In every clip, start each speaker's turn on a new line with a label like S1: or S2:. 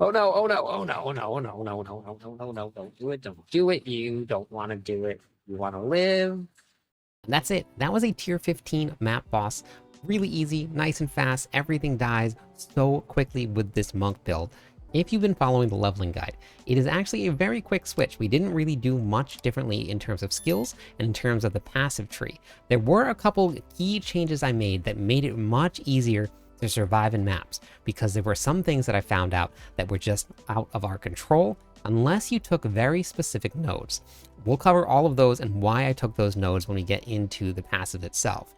S1: Oh no, oh no, oh no, oh no, oh no, no, no, no, no, no, no, don't do it, don't do it. You don't want to do it. You want to live.
S2: And that's it. That was a tier 15 map boss. Really easy, nice and fast. Everything dies so quickly with this monk build. If you've been following the leveling guide, it is actually a very quick switch. We didn't really do much differently in terms of skills and in terms of the passive tree. There were a couple key changes I made that made it much easier to survive in maps, because there were some things that I found out that were just out of our control unless you took very specific nodes. We'll cover all of those and why I took those nodes when we get into the passive itself.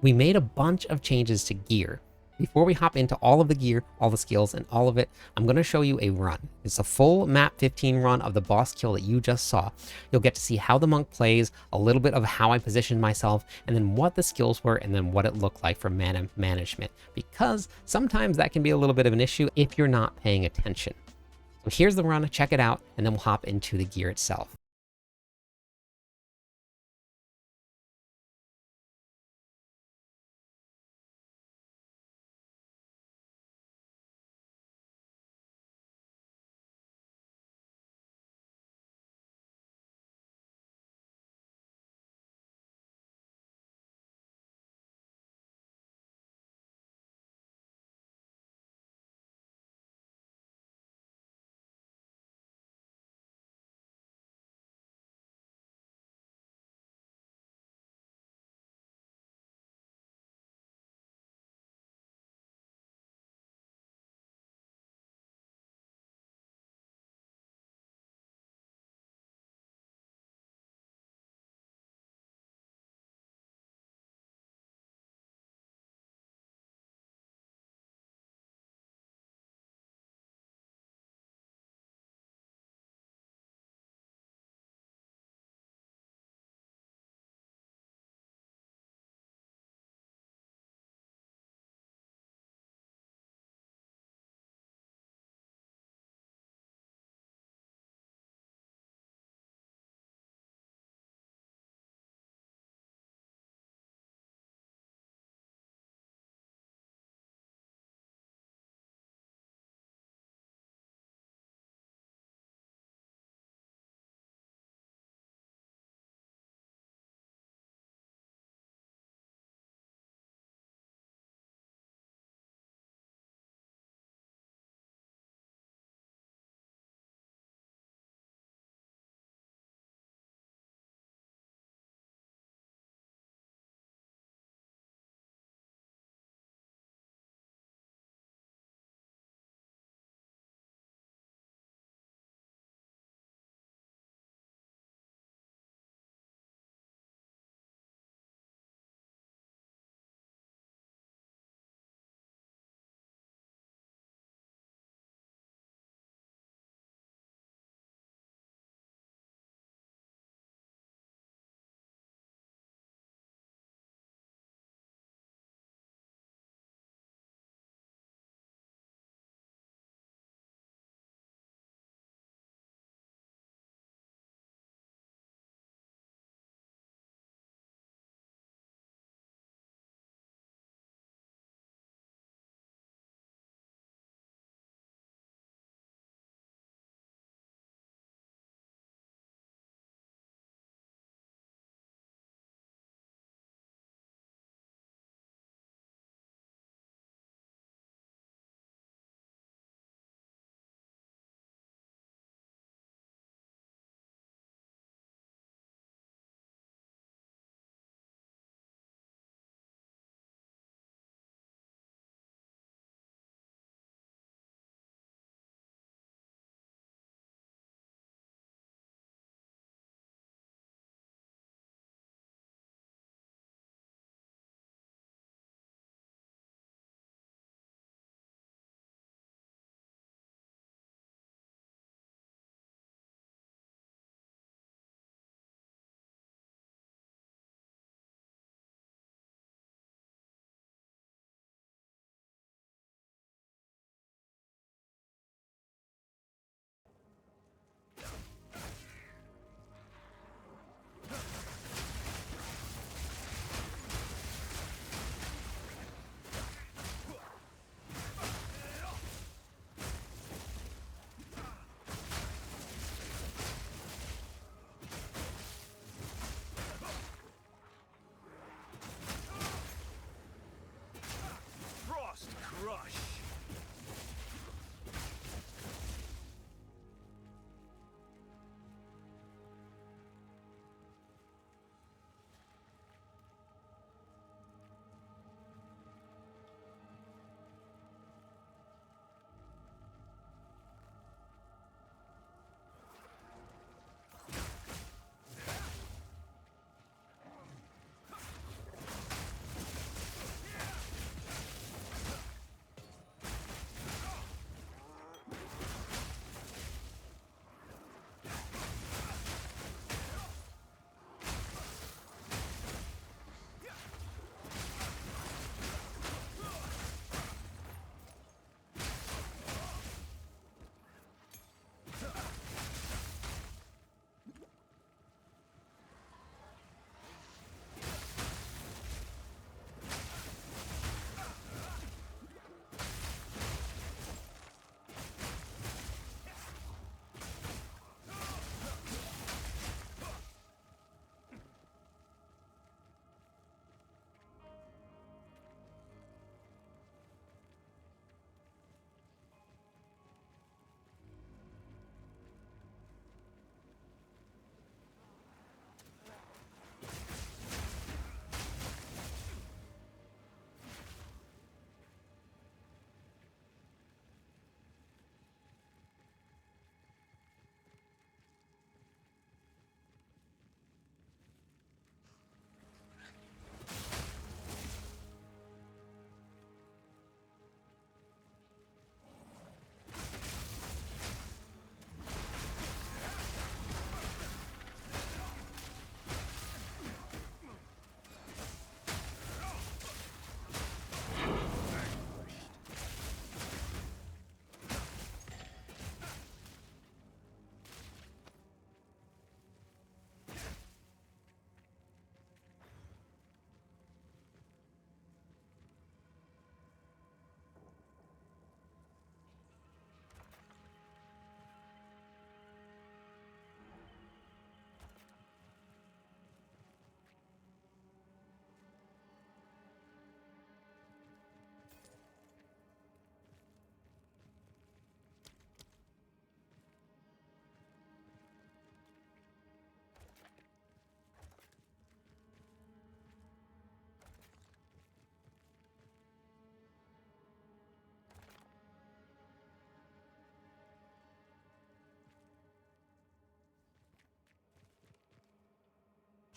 S2: We made a bunch of changes to gear. Before we hop into all of the gear, all the skills, and all of it, I'm going to show you a run. It's a full map 15 run of the boss kill that you just saw. You'll get to see how the monk plays, a little bit of how I positioned myself, and then what the skills were, and then what it looked like for mana management, because sometimes that can be a little bit of an issue if you're not paying attention. So here's the run, check it out, and then we'll hop into the gear itself.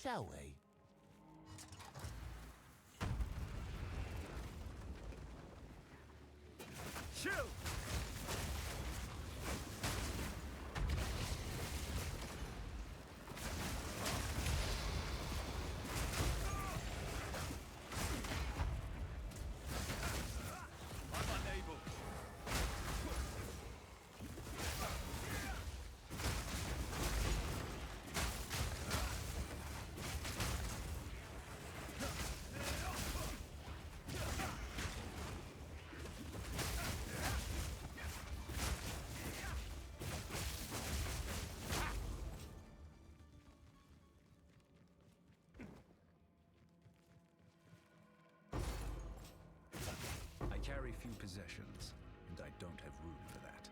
S3: shall we? Shoot! I carry few possessions, and I don't have room for that.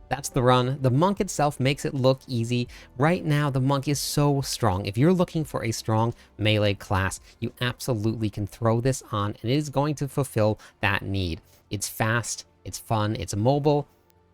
S2: That's the run. The monk itself makes it look easy. Right now, the monk is so strong. If you're looking for a strong melee class, you absolutely can throw this on, and it is going to fulfill that need. It's fast, it's fun, it's mobile.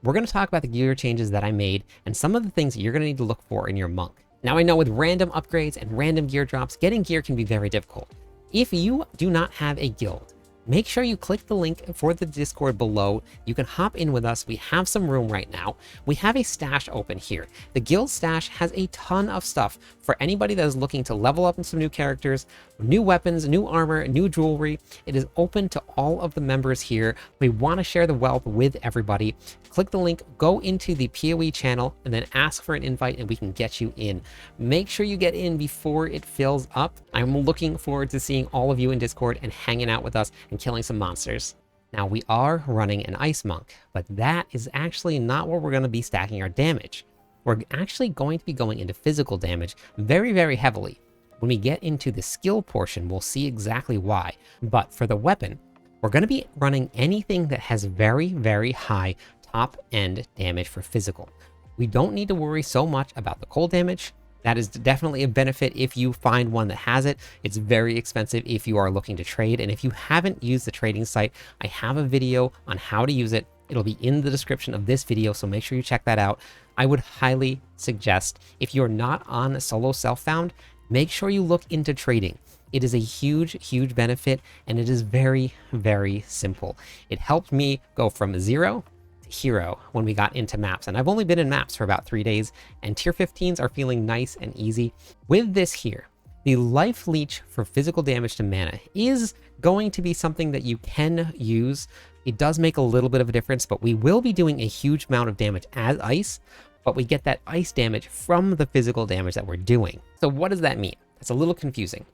S2: We're going to talk about the gear changes that I made and some of the things that you're going to need to look for in your monk. Now, I know with random upgrades and random gear drops, getting gear can be very difficult. If you do not have a guild, make sure you click the link for the Discord below. You can hop in with us. We have some room right now. We have a stash open here. The guild stash has a ton of stuff for anybody that is looking to level up in some new characters, new weapons, new armor, new jewelry. It is open to all of the members here. We want to share the wealth with everybody. Click the link, go into the PoE channel, and then ask for an invite and we can get you in. Make sure you get in before it fills up. I'm looking forward to seeing all of you in Discord and hanging out with us and killing some monsters. Now, we are running an Ice Monk, but that is actually not where we're going to be stacking our damage. We're actually going to be going into physical damage very, very heavily. When we get into the skill portion, we'll see exactly why. But for the weapon, we're going to be running anything that has very, very high top end damage for physical. We don't need to worry so much about the cold damage. That is definitely a benefit if you find one that has it. It's very expensive if you are looking to trade. And if you haven't used the trading site, I have a video on how to use it. It'll be in the description of this video, so make sure you check that out. I would highly suggest, if you're not on solo self-found, make sure you look into trading. It is a huge, huge benefit, and it is very, very simple. It helped me go from 0 to hero when we got into maps, and I've only been in maps for about 3 days, and tier 15s are feeling nice and easy. With this here, the life leech for physical damage to mana is going to be something that you can use. It does make a little bit of a difference, but we will be doing a huge amount of damage as ice, but we get that ice damage from the physical damage that we're doing. So what does that mean? It's a little confusing.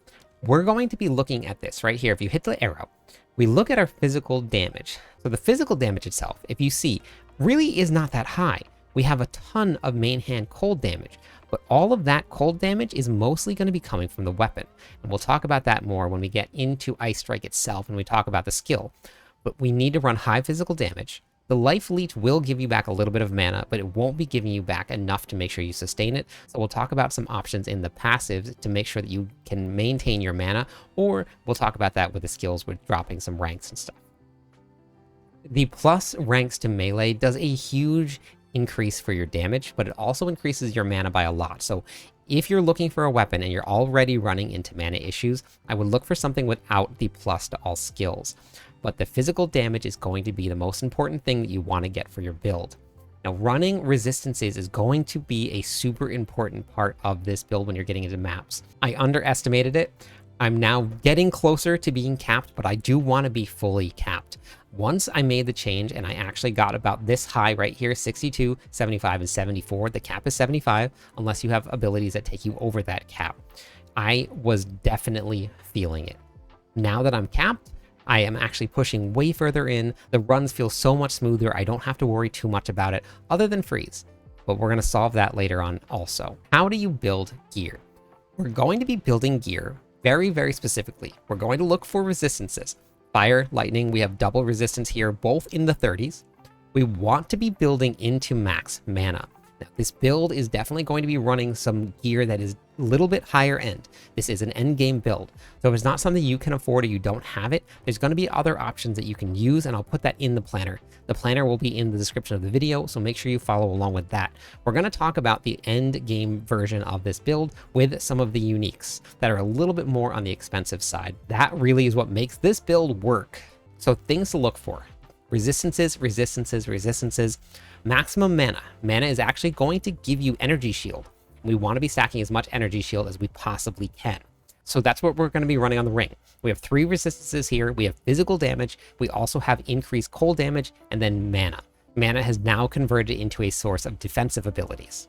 S2: We're going to be looking at this right here. If you hit the arrow, we look at our physical damage. So the physical damage itself, if you see, really is not that high. We have a ton of main hand cold damage, but all of that cold damage is mostly going to be coming from the weapon. And we'll talk about that more when we get into Ice Strike itself and we talk about the skill. But we need to run high physical damage. The life leech will give you back a little bit of mana, but it won't be giving you back enough to make sure you sustain it. So we'll talk about some options in the passives to make sure that you can maintain your mana, or we'll talk about that with the skills with dropping some ranks and stuff. The plus ranks to melee does a huge increase for your damage, but it also increases your mana by a lot. So if you're looking for a weapon and you're already running into mana issues, I would look for something without the plus to all skills. But the physical damage is going to be the most important thing that you want to get for your build. Now, running resistances is going to be a super important part of this build when you're getting into maps. I underestimated it. I'm now getting closer to being capped, but I do want to be fully capped. Once I made the change and I actually got about this high right here, 62, 75, and 74, the cap is 75, unless you have abilities that take you over that cap. I was definitely feeling it. Now that I'm capped, I am actually pushing way further in. The runs feel so much smoother. I don't have to worry too much about it other than freeze. But we're going to solve that later on also. How do you build gear? We're going to be building gear very, very specifically. We're going to look for resistances. Fire, lightning, we have double resistance here, both in the 30s. We want to be building into max mana. Now, this build is definitely going to be running some gear that is a little bit higher end. This is an end game build. So if it's not something you can afford or you don't have it, there's going to be other options that you can use, and I'll put that in the planner. The planner will be in the description of the video, so make sure you follow along with that. We're going to talk about the end game version of this build with some of the uniques that are a little bit more on the expensive side. That really is what makes this build work. So things to look for. Resistances, resistances, resistances. Maximum mana. Mana is actually going to give you energy shield. We want to be stacking as much energy shield as we possibly can. So that's what we're going to be running on the ring. We have 3 resistances here. We have physical damage. We also have increased cold damage and then mana. Mana has now converted into a source of defensive abilities.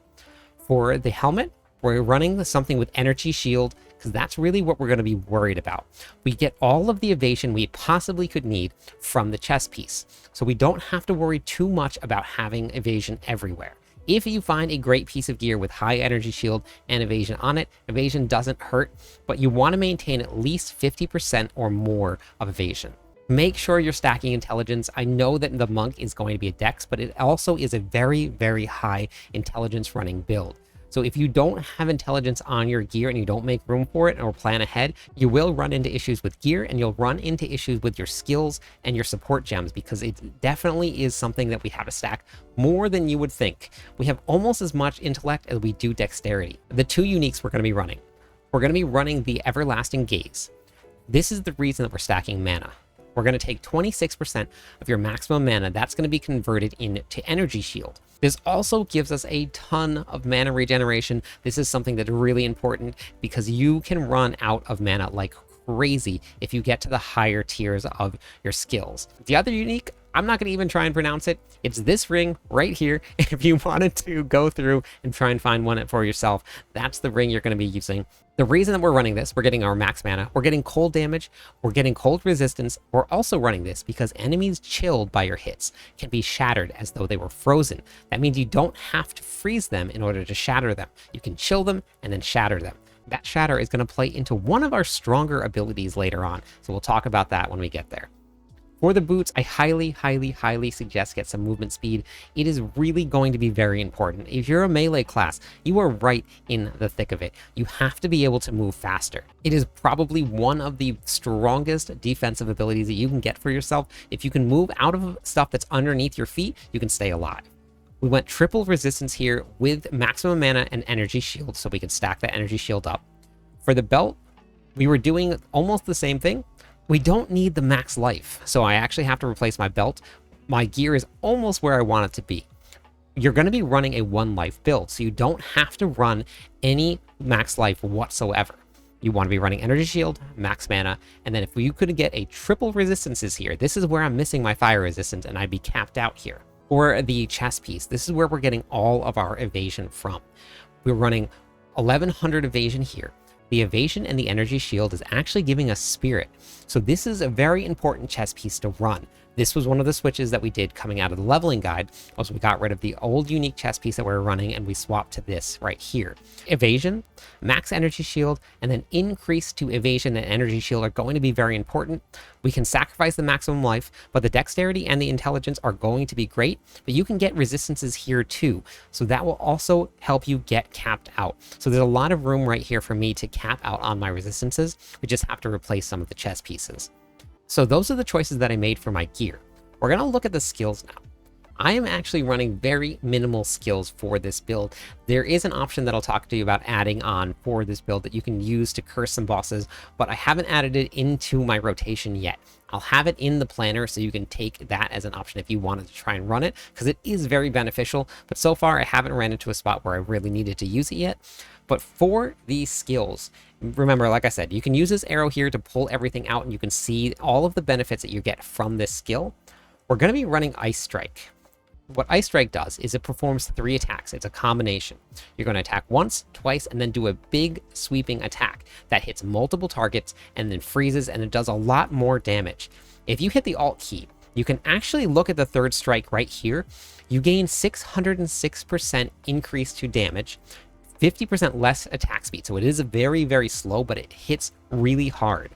S2: For the helmet, we're running something with energy shield because that's really what we're going to be worried about. We get all of the evasion we possibly could need from the chest piece. So we don't have to worry too much about having evasion everywhere. If you find a great piece of gear with high energy shield and evasion on it, evasion doesn't hurt, but you want to maintain at least 50% or more of evasion. Make sure you're stacking intelligence. I know that the monk is going to be a dex, but it also is a very, very high intelligence running build. So if you don't have intelligence on your gear and you don't make room for it or plan ahead, you will run into issues with gear and you'll run into issues with your skills and your support gems, because it definitely is something that we have to stack more than you would think. We have almost as much intellect as we do dexterity. The 2 uniques we're going to be running. We're going to be running the Everlasting Gaze. This is the reason that we're stacking mana. We're going to take 26% of your maximum mana. That's going to be converted into energy shield. This also gives us a ton of mana regeneration. This is something that's really important because you can run out of mana like crazy if you get to the higher tiers of your skills. The other unique, I'm not going to even try and pronounce it. It's this ring right here. If you wanted to go through and try and find one for yourself, that's the ring you're going to be using. The reason that we're running this, we're getting our max mana, we're getting cold damage, we're getting cold resistance. We're also running this because enemies chilled by your hits can be shattered as though they were frozen. That means you don't have to freeze them in order to shatter them. You can chill them and then shatter them. That shatter is going to play into one of our stronger abilities later on. So we'll talk about that when we get there. For the boots, I highly, highly, highly suggest get some movement speed. It is really going to be very important. If you're a melee class, you are right in the thick of it. You have to be able to move faster. It is probably one of the strongest defensive abilities that you can get for yourself. If you can move out of stuff that's underneath your feet, you can stay alive. We went triple resistance here with maximum mana and energy shield, so we can stack that energy shield up. For the belt, we were doing almost the same thing. We don't need the max life, so I actually have to replace my belt. My gear is almost where I want it to be. You're going to be running a 1 life build, so you don't have to run any max life whatsoever. You want to be running energy shield, max mana, and then if you could get a triple resistances here, this is where I'm missing my fire resistance and I'd be capped out here. Or the chest piece, this is where we're getting all of our evasion from. We're running 1100 evasion here. The evasion and the energy shield is actually giving us spirit. So this is a very important chess piece to run. This was one of the switches that we did coming out of the leveling guide. Also, we got rid of the old unique chess piece that we were running and we swapped to this right here. Evasion, max energy shield, and then increase to evasion and energy shield are going to be very important. We can sacrifice the maximum life, but the dexterity and the intelligence are going to be great, but you can get resistances here too. So that will also help you get capped out. So there's a lot of room right here for me to cap out on my resistances. We just have to replace some of the chess pieces. So those are the choices that I made for my gear. We're going to look at the skills now. I am actually running very minimal skills for this build. There is an option that I'll talk to you about adding on for this build that you can use to curse some bosses, but I haven't added it into my rotation yet. I'll have it in the planner so you can take that as an option if you wanted to try and run it, because it is very beneficial, but so far I haven't ran into a spot where I really needed to use it yet. But for these skills, remember, like I said, you can use this arrow here to pull everything out and you can see all of the benefits that you get from this skill. We're going to be running Ice Strike. What Ice Strike does is it performs 3 attacks. It's a combination. You're going to attack once, twice, and then do a big sweeping attack that hits multiple targets and then freezes, and it does a lot more damage. If you hit the Alt key, you can actually look at the 3rd strike right here. You gain 606% increase to damage, 50% less attack speed. So it is very, very slow, but it hits really hard.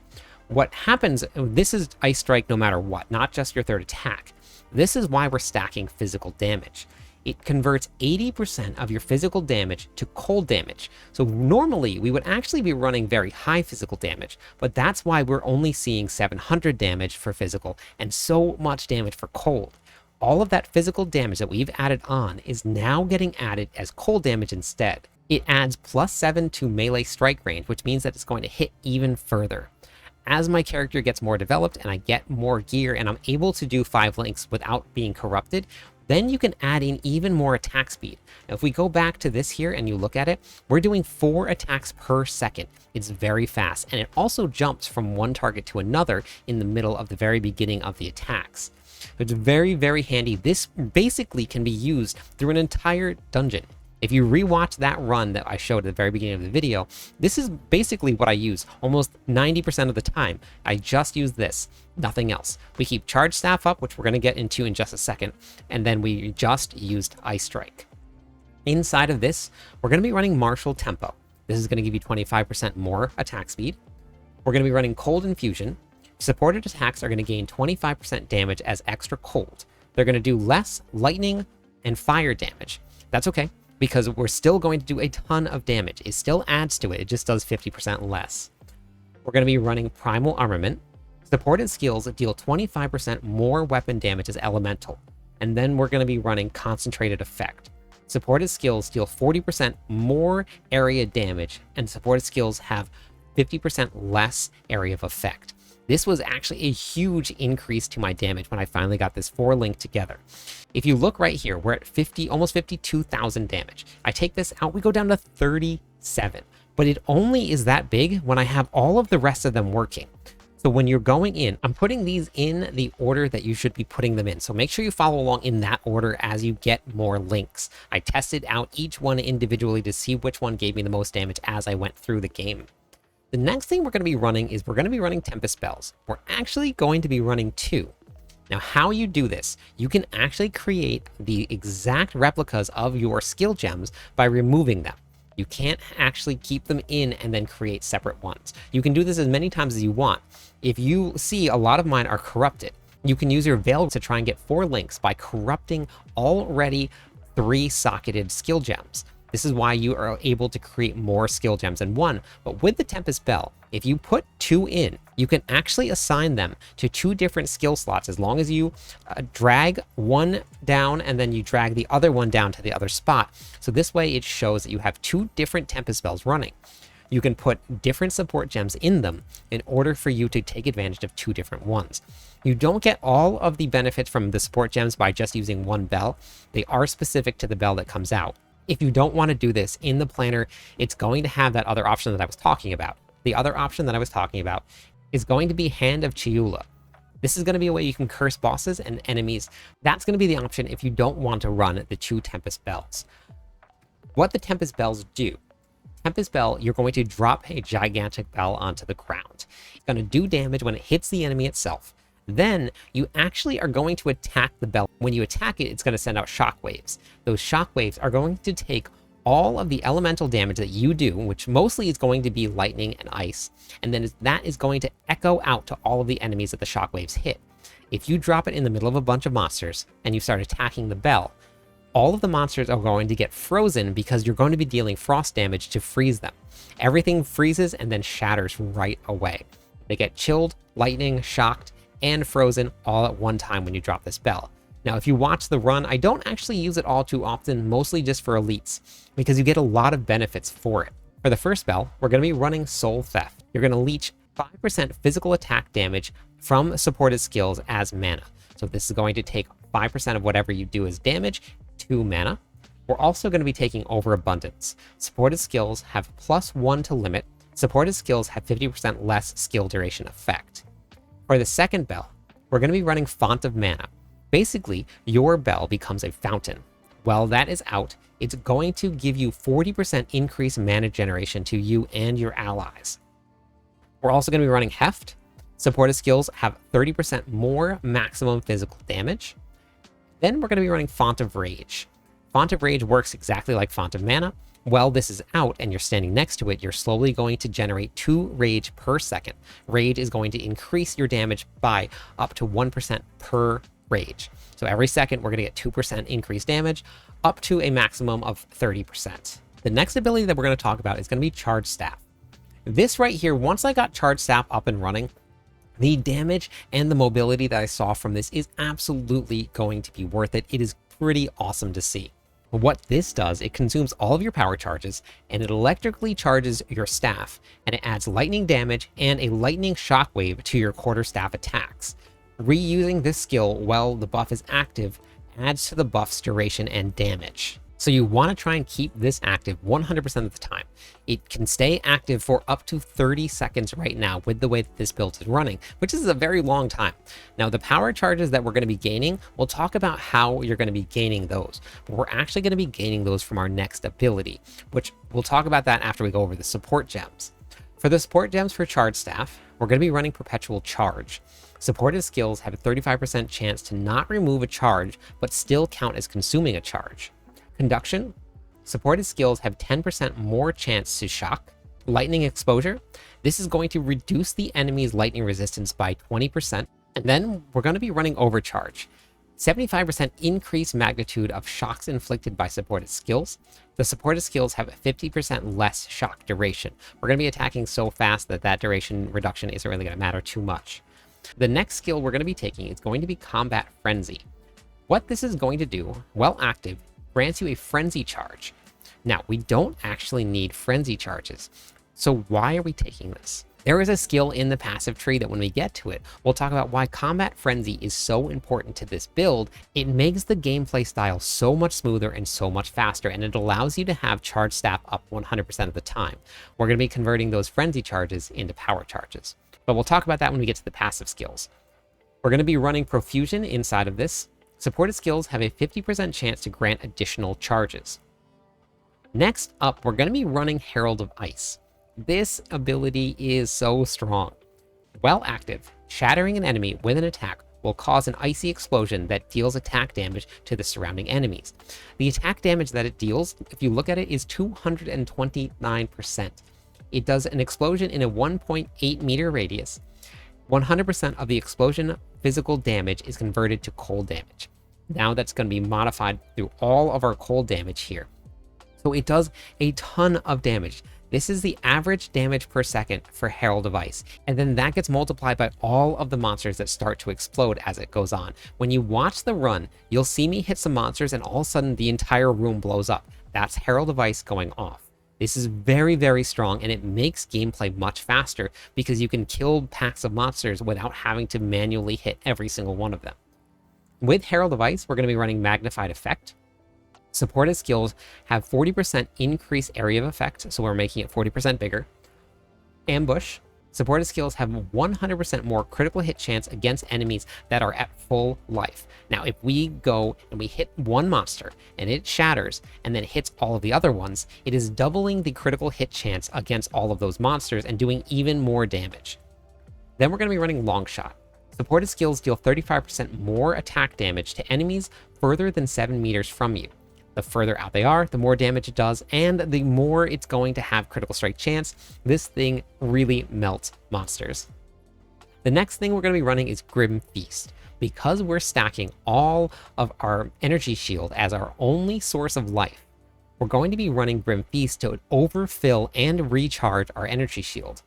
S2: What happens, this is Ice Strike no matter what, not just your 3rd attack. This is why we're stacking physical damage. It converts 80% of your physical damage to cold damage. So normally we would actually be running very high physical damage, but that's why we're only seeing 700 damage for physical and so much damage for cold. All of that physical damage that we've added on is now getting added as cold damage instead. It adds +7 to melee strike range, which means that it's going to hit even further. As my character gets more developed and I get more gear and I'm able to do 5 links without being corrupted, then you can add in even more attack speed. Now, if we go back to this here and you look at it, we're doing 4 attacks per second. It's very fast, and it also jumps from one target to another in the middle of the very beginning of the attacks. It's very, very handy. This basically can be used through an entire dungeon. If you rewatch that run that I showed at the very beginning of the video, this is basically what I use almost 90% of the time. I just use this, nothing else. We keep Charge Staff up, which we're going to get into in just a second, and then we just used Ice Strike. Inside of this, we're going to be running Martial Tempo. This is going to give you 25% more attack speed. We're going to be running Cold Infusion. Supported attacks are going to gain 25% damage as extra cold. They're going to do less lightning and fire damage. That's okay, because we're still going to do a ton of damage. It still adds to it, it just does 50% less. We're going to be running Primal Armament. Supported skills deal 25% more weapon damage as elemental. And then we're going to be running Concentrated Effect. Supported skills deal 40% more area damage, and supported skills have 50% less area of effect. This was actually a huge increase to my damage when I finally got this 4 link together. If you look right here, we're at 50, almost 52,000 damage. I take this out, we go down to 37, but it only is that big when I have all of the rest of them working. So when you're going in, I'm putting these in the order that you should be putting them in. So make sure you follow along in that order as you get more links. I tested out each one individually to see which one gave me the most damage as I went through the game. The next thing we're going to be running is we're going to be running Tempest Spells. We're actually going to be running 2. Now, how you do this, you can actually create the exact replicas of your skill gems by removing them. You can't actually keep them in and then create separate ones. You can do this as many times as you want. If you see a lot of mine are corrupted, you can use your Veil to try and get 4 links by corrupting already 3 socketed skill gems. This is why you are able to create more skill gems than 1. But with the Tempest Bell, if you put 2 in, you can actually assign them to 2 different skill slots as long as you drag one down and then you drag the other one down to the other spot. So this way it shows that you have 2 different Tempest Bells running. You can put different support gems in them in order for you to take advantage of 2 different ones. You don't get all of the benefits from the support gems by just using 1 bell. They are specific to the bell that comes out. If you don't want to do this in the planner, it's going to have that other option that I was talking about. The other option that I was talking about is going to be Hand of Chiula. This is going to be a way you can curse bosses and enemies. That's going to be the option if you don't want to run the 2 Tempest Bells. What the Tempest Bells do, Tempest Bell, you're going to drop a gigantic bell onto the ground. It's going to do damage when it hits the enemy itself. Then you actually are going to attack the bell. When you attack it, it's going to send out shockwaves. Those shockwaves are going to take all of the elemental damage that you do, which mostly is going to be lightning and ice, and then that is going to echo out to all of the enemies that the shockwaves hit. If you drop it in the middle of a bunch of monsters and you start attacking the bell, all of the monsters are going to get frozen because you're going to be dealing frost damage to freeze them. Everything freezes and then shatters right away. They get chilled, lightning, shocked, and frozen all at one time when you drop this bell. Now, if you watch the run, I don't actually use it all too often, mostly just for elites, because you get a lot of benefits for it. For the first bell, we're going to be running Soul Theft. You're going to leech 5% physical attack damage from supported skills as mana. So this is going to take 5% of whatever you do as damage to mana. We're also going to be taking Overabundance. Supported skills have +1 to limit. Supported skills have 50% less skill duration effect. For the second bell, we're going to be running Font of Mana. Basically, your bell becomes a fountain. While that is out, it's going to give you 40% increased mana generation to you and your allies. We're also going to be running Heft. Supported skills have 30% more maximum physical damage. Then we're going to be running Font of Rage. Font of Rage works exactly like Font of Mana. While this is out and you're standing next to it, you're slowly going to generate 2 rage per second. Rage is going to increase your damage by up to 1% per rage. So every second, we're going to get 2% increased damage, up to a maximum of 30%. The next ability that we're going to talk about is going to be Charge Staff. This right here, once I got Charge Staff up and running, the damage and the mobility that I saw from this is absolutely going to be worth it. It is pretty awesome to see. What this does, it consumes all of your power charges, and it electrically charges your staff, and it adds lightning damage and a lightning shockwave to your quarterstaff attacks. Reusing this skill while the buff is active adds to the buff's duration and damage. So you want to try and keep this active 100% of the time. It can stay active for up to 30 seconds right now with the way that this build is running, which is a very long time. Now, the power charges that we're going to be gaining, we'll talk about how you're going to be gaining those. But we're actually going to be gaining those from our next ability, which we'll talk about that after we go over the support gems. For the support gems for Charge Staff, we're going to be running Perpetual Charge. Supported skills have a 35% chance to not remove a charge, but still count as consuming a charge. Conduction, supported skills have 10% more chance to shock. Lightning Exposure, this is going to reduce the enemy's lightning resistance by 20%. And then we're going to be running Overcharge. 75% increased magnitude of shocks inflicted by supported skills. The supported skills have a 50% less shock duration. We're going to be attacking so fast that that duration reduction isn't really going to matter too much. The next skill we're going to be taking is going to be Combat Frenzy. What this is going to do, while active, grants you a frenzy charge. Now, we don't actually need frenzy charges. So why are we taking this? There is a skill in the passive tree that when we get to it, we'll talk about why Combat Frenzy is so important to this build. It makes the gameplay style so much smoother and so much faster, and it allows you to have Charge Staff up 100% of the time. We're going to be converting those frenzy charges into power charges. But we'll talk about that when we get to the passive skills. We're going to be running Profusion inside of this. Supported skills have a 50% chance to grant additional charges. Next up, we're going to be running Herald of Ice. This ability is so strong. While active, shattering an enemy with an attack will cause an icy explosion that deals attack damage to the surrounding enemies. The attack damage that it deals, if you look at it, is 229%. It does an explosion in a 1.8 meter radius. 100% of the explosion physical damage is converted to cold damage. Now that's going to be modified through all of our cold damage here. So it does a ton of damage. This is the average damage per second for Herald of Ice. And then that gets multiplied by all of the monsters that start to explode as it goes on. When you watch the run, you'll see me hit some monsters and all of a sudden the entire room blows up. That's Herald of Ice going off. This is very, very strong, and it makes gameplay much faster because you can kill packs of monsters without having to manually hit every single one of them. With Herald of Ice, we're going to be running Magnified Effect. Supported skills have 40% increased area of effect, so we're making it 40% bigger. Ambush. Supported skills have 100% more critical hit chance against enemies that are at full life. Now, if we go and we hit one monster and it shatters and then hits all of the other ones, it is doubling the critical hit chance against all of those monsters and doing even more damage. Then we're going to be running Long Shot. Supported skills deal 35% more attack damage to enemies further than 7 meters from you. The further out they are, the more damage it does, and the more it's going to have critical strike chance. This thing really melts monsters. The next thing we're going to be running is Grim Feast. Because we're stacking all of our energy shield as our only source of life, we're going to be running Grim Feast to overfill and recharge our energy shield.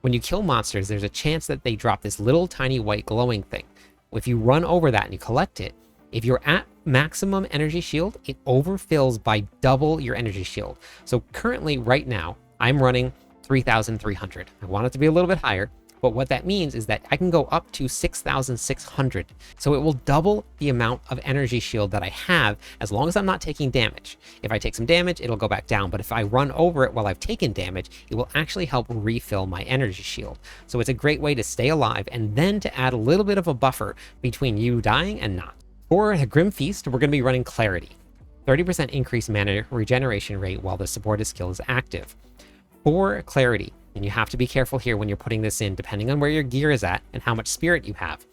S2: When you kill monsters, there's a chance that they drop this little tiny white glowing thing. If you run over that and you collect it, if you're at maximum energy shield, it overfills by double your energy shield. So currently, right now, I'm running 3,300. I want it to be a little bit higher, but what that means is that I can go up to 6,600. So it will double the amount of energy shield that I have as long as I'm not taking damage. If I take some damage, it'll go back down, but if I run over it while I've taken damage, it will actually help refill my energy shield. So it's a great way to stay alive and then to add a little bit of a buffer between you dying and not. For the Grim Feast, we're going to be running Clarity. 30% increased mana regeneration rate while the supported skill is active. For Clarity, and you have to be careful here when you're putting this in, depending on where your gear is at and how much spirit you have.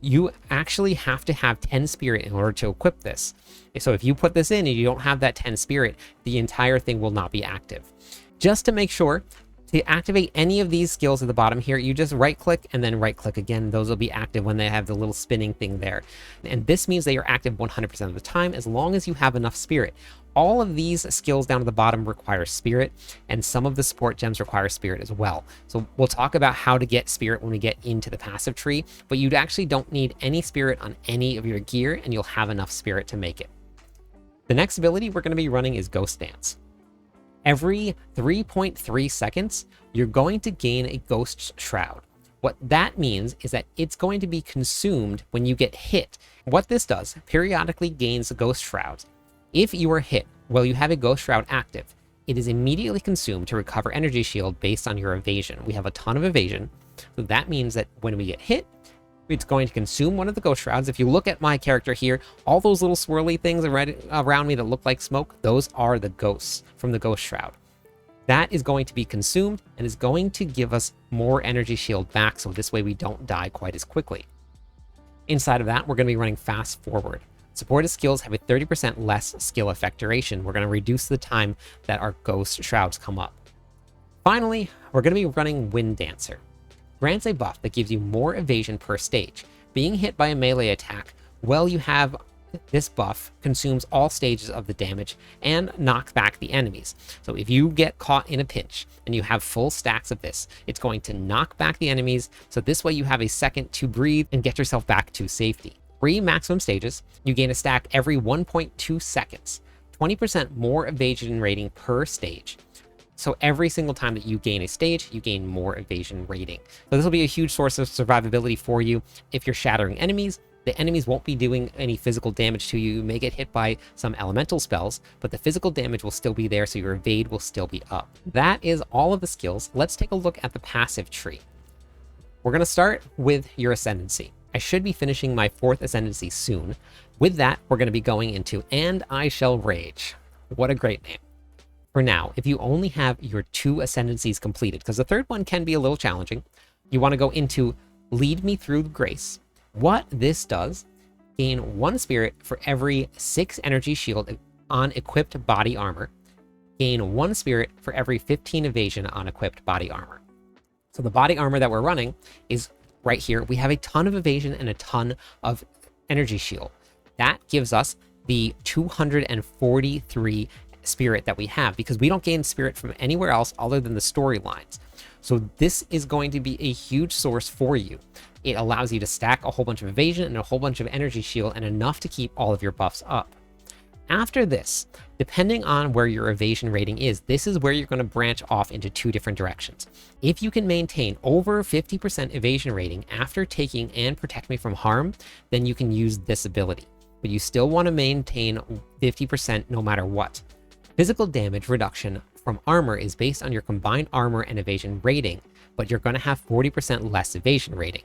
S2: You actually have to have 10 spirit in order to equip this. So if you put this in and you don't have that 10 spirit, the entire thing will not be active. Just to make sure, to activate any of these skills at the bottom here, you just right click and then right click again. Those will be active when they have the little spinning thing there. And this means they are active 100% of the time as long as you have enough spirit. All of these skills down at the bottom require spirit, and some of the support gems require spirit as well. So we'll talk about how to get spirit when we get into the passive tree, but you actually don't need any spirit on any of your gear, and you'll have enough spirit to make it. The next ability we're going to be running is Ghost Dance. Every 3.3 seconds, you're going to gain a Ghost Shroud. What that means is that it's going to be consumed when you get hit. What this does, periodically gains Ghost Shrouds. If you are hit while you have a Ghost Shroud active, it is immediately consumed to recover energy shield based on your evasion. We have a ton of evasion, so that means that when we get hit, it's going to consume one of the Ghost Shrouds. If you look at my character here, all those little swirly things around me that look like smoke, those are the ghosts from the Ghost Shroud. That is going to be consumed and is going to give us more energy shield back, so this way we don't die quite as quickly. Inside of that, we're going to be running Fast Forward. Supported skills have a 30% less skill effect duration. We're going to reduce the time that our Ghost Shrouds come up. Finally, we're going to be running Wind Dancer. Grants a buff that gives you more evasion per stage. Being hit by a melee attack while you have this buff consumes all stages of the damage and knocks back the enemies. So if you get caught in a pinch and you have full stacks of this, it's going to knock back the enemies. So this way you have a second to breathe and get yourself back to safety. 3 maximum stages, you gain a stack every 1.2 seconds, 20% more evasion rating per stage. So every single time that you gain a stage, you gain more evasion rating. So this will be a huge source of survivability for you. If you're shattering enemies, the enemies won't be doing any physical damage to you. You may get hit by some elemental spells, but the physical damage will still be there, so your evade will still be up. That is all of the skills. Let's take a look at the passive tree. We're going to start with your ascendancy. I should be finishing my 4th ascendancy soon. With that, we're going to be going into And I Shall Rage. What a great name. For now, if you only have your 2 ascendancies completed, because the 3rd one can be a little challenging, you want to go into Lead Me Through Grace. What this does, gain 1 spirit for every 6 energy shield on equipped body armor, gain 1 spirit for every 15 evasion on equipped body armor. So the body armor that we're running is right here. We have a ton of evasion and a ton of energy shield. That gives us the 243 spirit that we have, because we don't gain spirit from anywhere else other than the storylines. So this is going to be a huge source for you. It allows you to stack a whole bunch of evasion and a whole bunch of energy shield, and enough to keep all of your buffs up. After this, depending on where your evasion rating is, this is where you're going to branch off into 2 different directions. If you can maintain over 50% evasion rating after taking And Protect Me from Harm, then you can use this ability. But you still want to maintain 50% no matter what. Physical damage reduction from armor is based on your combined armor and evasion rating, but you're going to have 40% less evasion rating.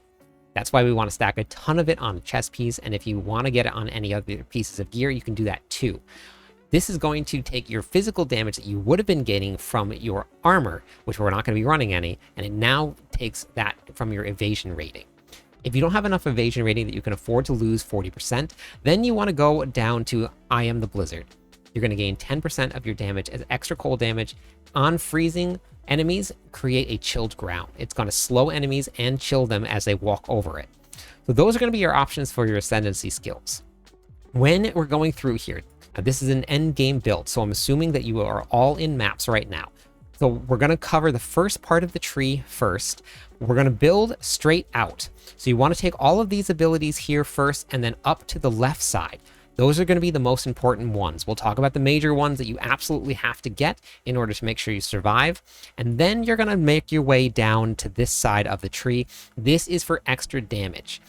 S2: That's why we want to stack a ton of it on a chest piece, and if you want to get it on any other pieces of gear, you can do that too. This is going to take your physical damage that you would have been getting from your armor, which we're not going to be running any, and it now takes that from your evasion rating. If you don't have enough evasion rating that you can afford to lose 40%, then you want to go down to I Am the Blizzard. You're going to gain 10% of your damage as extra cold damage on freezing enemies. Create a chilled ground. It's going to slow enemies and chill them as they walk over it. So those are going to be your options for your ascendancy skills. When we're going through here, now this is an end game build, so I'm assuming that you are all in maps right now. So we're going to cover the first part of the tree first. We're going to build straight out. So you want to take all of these abilities here first and then up to the left side. Those are going to be the most important ones. We'll talk about the major ones that you absolutely have to get in order to make sure you survive. And then you're going to make your way down to this side of the tree. This is for extra damage.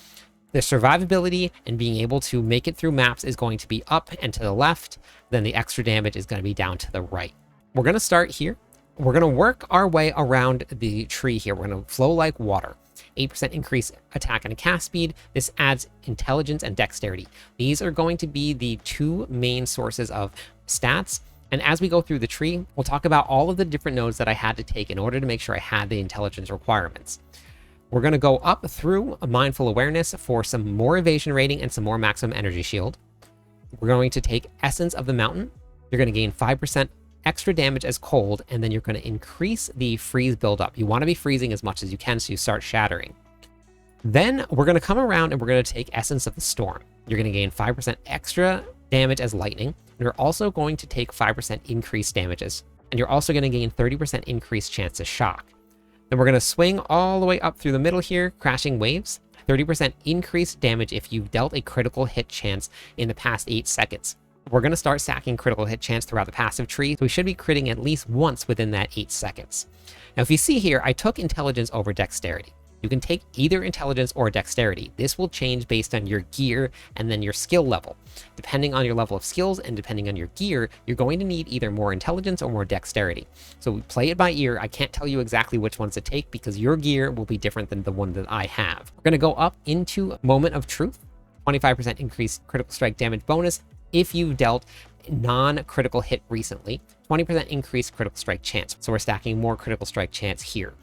S2: The survivability and being able to make it through maps is going to be up and to the left. Then the extra damage is going to be down to the right. We're going to start here. We're going to work our way around the tree here. We're going to flow like water. 8% increase attack and cast speed. This adds intelligence and dexterity. These are going to be the two main sources of stats. And as we go through the tree, we'll talk about all of the different nodes that I had to take in order to make sure I had the intelligence requirements. We're going to go up through a mindful awareness for some more evasion rating and some more maximum energy shield. We're going to take Essence of the Mountain. You're going to gain 5% extra damage as cold, and then you're going to increase the freeze buildup. You want to be freezing as much as you can so you start shattering. Then we're going to come around and we're going to take Essence of the Storm. You're going to gain 5% extra damage as lightning. And you're also going to take 5% increased damages. And you're also going to gain 30% increased chance of shock. Then we're going to swing all the way up through the middle here, crashing waves. 30% increased damage if you've dealt a critical hit chance in the past 8 seconds. We're going to start stacking critical hit chance throughout the passive tree, so we should be critting at least once within that 8 seconds. Now, if you see here, I took intelligence over dexterity. You can take either intelligence or dexterity. This will change based on your gear and then your skill level. Depending on your level of skills and depending on your gear, you're going to need either more intelligence or more dexterity. So we play it by ear. I can't tell you exactly which ones to take because your gear will be different than the one that I have. We're going to go up into Moment of Truth, 25% increased critical strike damage bonus if you've dealt non-critical hit recently, 20% increased critical strike chance. So we're stacking more critical strike chance here.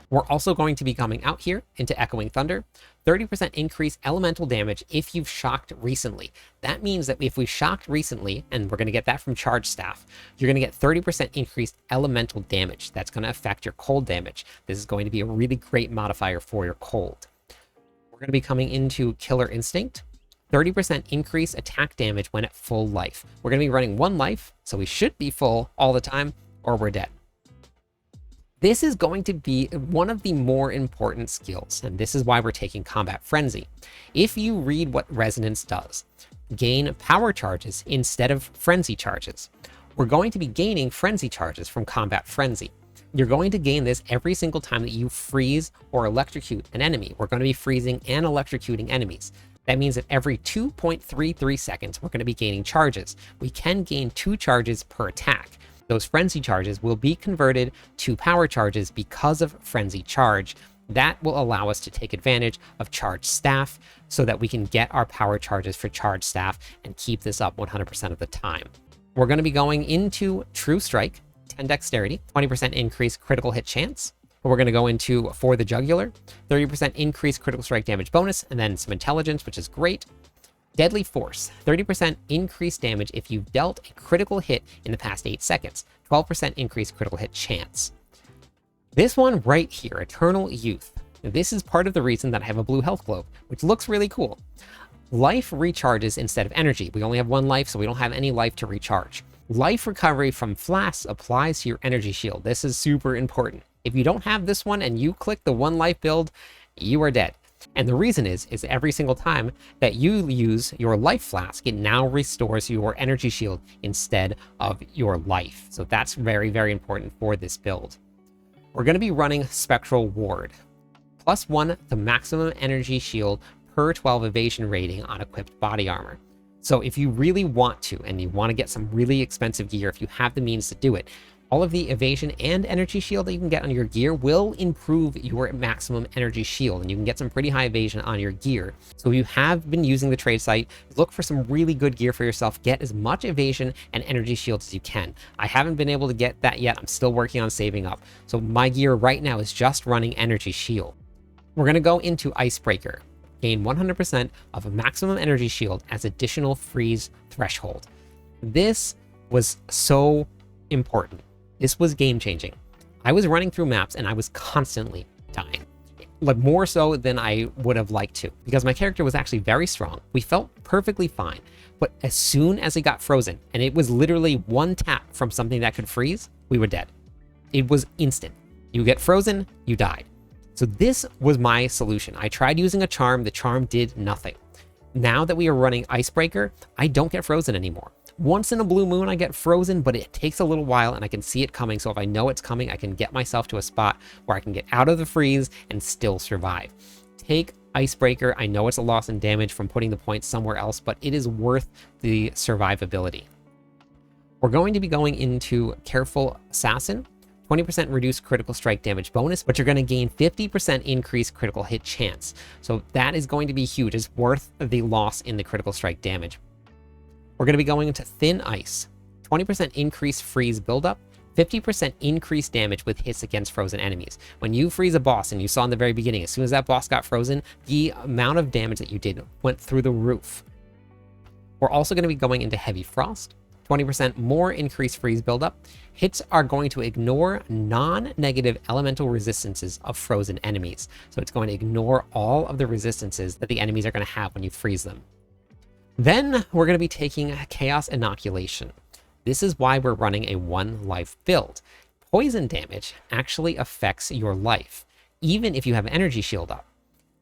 S2: We're also going to be coming out here into Echoing Thunder, 30% increase elemental damage if you've shocked recently. That means that if we shocked recently, and we're going to get that from Charge Staff, you're going to get 30% increased elemental damage. That's going to affect your cold damage. This is going to be a really great modifier for your cold. We're going to be coming into Killer Instinct, 30% increase attack damage when at full life. We're going to be running 1 life, so we should be full all the time, or we're dead. This is going to be one of the more important skills, and this is why we're taking Combat Frenzy. If you read what Resonance does, gain power charges instead of frenzy charges. We're going to be gaining frenzy charges from Combat Frenzy. You're going to gain this every single time that you freeze or electrocute an enemy. We're going to be freezing and electrocuting enemies. That means that every 2.33 seconds, we're going to be gaining charges. We can gain 2 charges per attack. Those frenzy charges will be converted to power charges because of frenzy charge. That will allow us to take advantage of Charge Staff so that we can get our power charges for Charge Staff and keep this up 100% of the time. We're going to be going into True Strike, 10 dexterity, 20% increased critical hit chance. We're going to go into For the Jugular, 30% increased critical strike damage bonus, and then some intelligence, which is great. Deadly Force, 30% increased damage if you've dealt a critical hit in the past 8 seconds, 12% increased critical hit chance. This one right here, Eternal Youth, this is part of the reason that I have a blue health globe, which looks really cool. Life recharges instead of energy. We only have 1 life, so we don't have any life to recharge. Life recovery from flasks applies to your energy shield. This is super important. If you don't have this one and you click the 1 life build, you are dead. And the reason is every single time that you use your life flask, it now restores your energy shield instead of your life. So that's very, very important for this build. We're going to be running Spectral Ward, +1 to maximum energy shield per 12 evasion rating on equipped body armor. So if you really want to, and you want to get some really expensive gear, if you have the means to do it, all of the evasion and energy shield that you can get on your gear will improve your maximum energy shield, and you can get some pretty high evasion on your gear. So if you have been using the trade site, look for some really good gear for yourself. Get as much evasion and energy shields as you can. I haven't been able to get that yet. I'm still working on saving up. So my gear right now is just running energy shield. We're going to go into Icebreaker. Gain 100% of a maximum energy shield as additional freeze threshold. This was so important. This was game changing. I was running through maps and I was constantly dying, like more so than I would have liked to, because my character was actually very strong. We felt perfectly fine, but as soon as it got frozen, and it was literally 1 tap from something that could freeze, we were dead. It was instant. You get frozen, you died. So this was my solution. I tried using a charm. The charm did nothing. Now that we are running Icebreaker, I don't get frozen anymore. Once in a blue moon, I get frozen, but it takes a little while and I can see it coming. So if I know it's coming, I can get myself to a spot where I can get out of the freeze and still survive. Take Icebreaker. I know it's a loss in damage from putting the points somewhere else, but it is worth the survivability. We're going to be going into Careful Assassin, 20% reduced critical strike damage bonus, but you're going to gain 50% increased critical hit chance. So that is going to be huge. It's worth the loss in the critical strike damage. We're going to be going into Thin Ice. 20% increased freeze buildup, 50% increased damage with hits against frozen enemies. When you freeze a boss, and you saw in the very beginning, as soon as that boss got frozen, the amount of damage that you did went through the roof. We're also going to be going into Heavy Frost. 20% more increased freeze buildup. Hits are going to ignore non-negative elemental resistances of frozen enemies. So it's going to ignore all of the resistances that the enemies are going to have when you freeze them. Then we're going to be taking Chaos Inoculation. This is why we're running a 1 life build. Poison damage actually affects your life, even if you have energy shield up.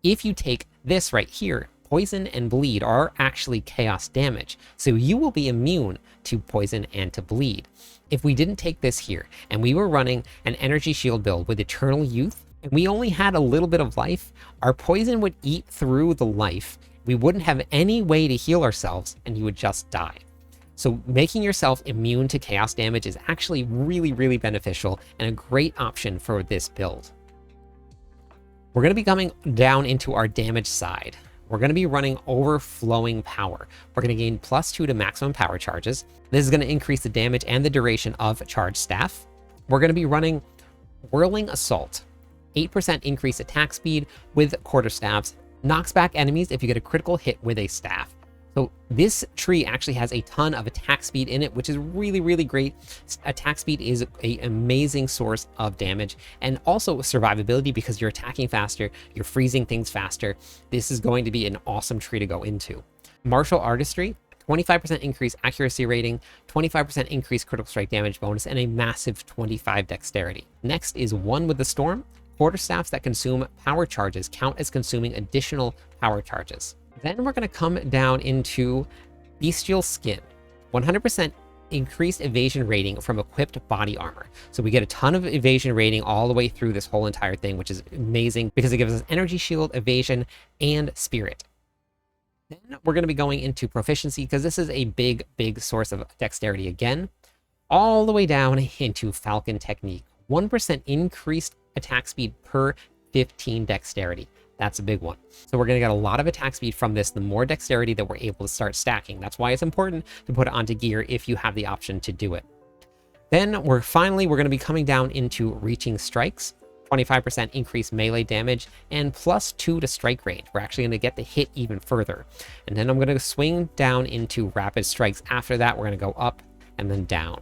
S2: If you take this right here, poison and bleed are actually chaos damage, so you will be immune to poison and to bleed. If we didn't take this here, and we were running an energy shield build with Eternal Youth, and we only had a little bit of life, our poison would eat through the life. We wouldn't have any way to heal ourselves, and you would just die. So making yourself immune to chaos damage is actually really, really beneficial and a great option for this build. We're going to be coming down into our damage side. We're going to be running Overflowing Power. We're going to gain +2 to maximum power charges. This is going to increase the damage and the duration of Charged Staff. We're going to be running Whirling Assault. 8% increased attack speed with quarterstaffs. Knocks back enemies if you get a critical hit with a staff. So this tree actually has a ton of attack speed in it, which is really, really great. Attack speed is an amazing source of damage, and also survivability because you're attacking faster, you're freezing things faster. This is going to be an awesome tree to go into. Martial Artistry, 25% increased accuracy rating, 25% increased critical strike damage bonus, and a massive 25 dexterity. Next is One with the Storm. Quarterstaffs that consume power charges count as consuming additional power charges. Then we're going to come down into Bestial Skin. 100% increased evasion rating from equipped body armor. So we get a ton of evasion rating all the way through this whole entire thing, which is amazing because it gives us energy shield, evasion, and spirit. Then we're going to be going into proficiency because this is a big, big source of dexterity again. All the way down into Falcon Technique. 1% increased attack speed per 15 dexterity. That's a big one. So we're going to get a lot of attack speed from this, the more dexterity that we're able to start stacking. That's why it's important to put it onto gear if you have the option to do it. Then we're going to be coming down into Reaching Strikes. 25% increased melee damage and +2 to strike range. We're actually going to get the hit even further. And then I'm going to swing down into Rapid Strikes. After that, we're going to go up and then down.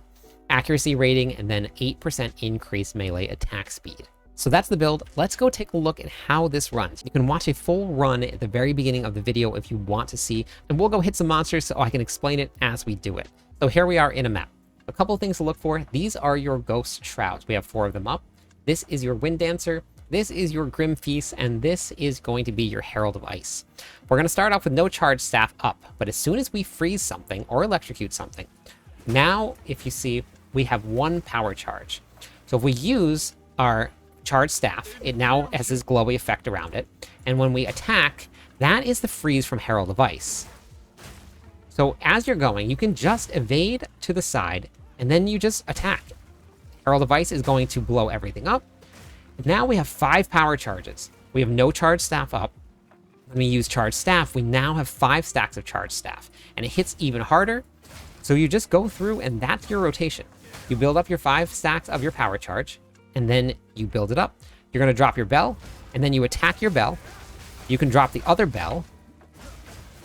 S2: Accuracy rating and then 8% increased melee attack speed. So that's the build. Let's go take a look at how this runs. You can watch a full run at the very beginning of the video if you want to see, and we'll go hit some monsters so I can explain it as we do it. So here we are in a map. A couple of things to look for. These are your Ghost Shrouds. We have 4 of them up. This is your Wind Dancer. This is your Grim Feast, and this is going to be your Herald of Ice. We're going to start off with no Charged Staff up, but as soon as we freeze something or electrocute something, now if you see, we have 1 power charge. So if we use our Charged Staff, it now has this glowy effect around it, and when we attack, that is the freeze from Herald of Ice. So as you're going, you can just evade to the side and then you just attack. Herald of Ice is going to blow everything up. Now we have 5 power charges. We have no Charged Staff up. When we use Charged Staff, we now have 5 stacks of Charged Staff, and it hits even harder. So you just go through and that's your rotation. You build up your 5 stacks of your power charge, and then you build it up. You're going to drop your bell, and then you attack your bell. You can drop the other bell,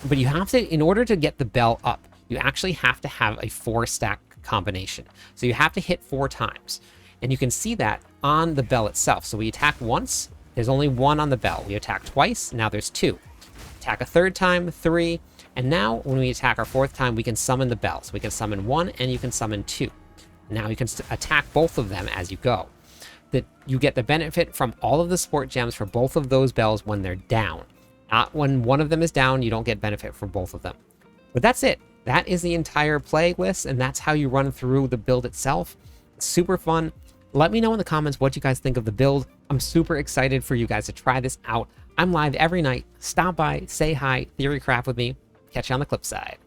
S2: but you have to, in order to get the bell up, you actually have to have a 4-stack combination. So you have to hit 4 times, and you can see that on the bell itself. So we attack once, there's only 1 on the bell. We attack twice, now there's 2. Attack a 3rd time, 3, and now when we attack our 4th time, we can summon the bell. So we can summon 1 and you can summon 2. Now you can attack both of them as you go. That you get the benefit from all of the support gems for both of those bells when they're down. Not when one of them is down, you don't get benefit from both of them. But that's it. That is the entire playlist, and that's how you run through the build itself. It's super fun. Let me know in the comments what you guys think of the build. I'm super excited for you guys to try this out. I'm live every night. Stop by, say hi, theory craft with me. Catch you on the clip side.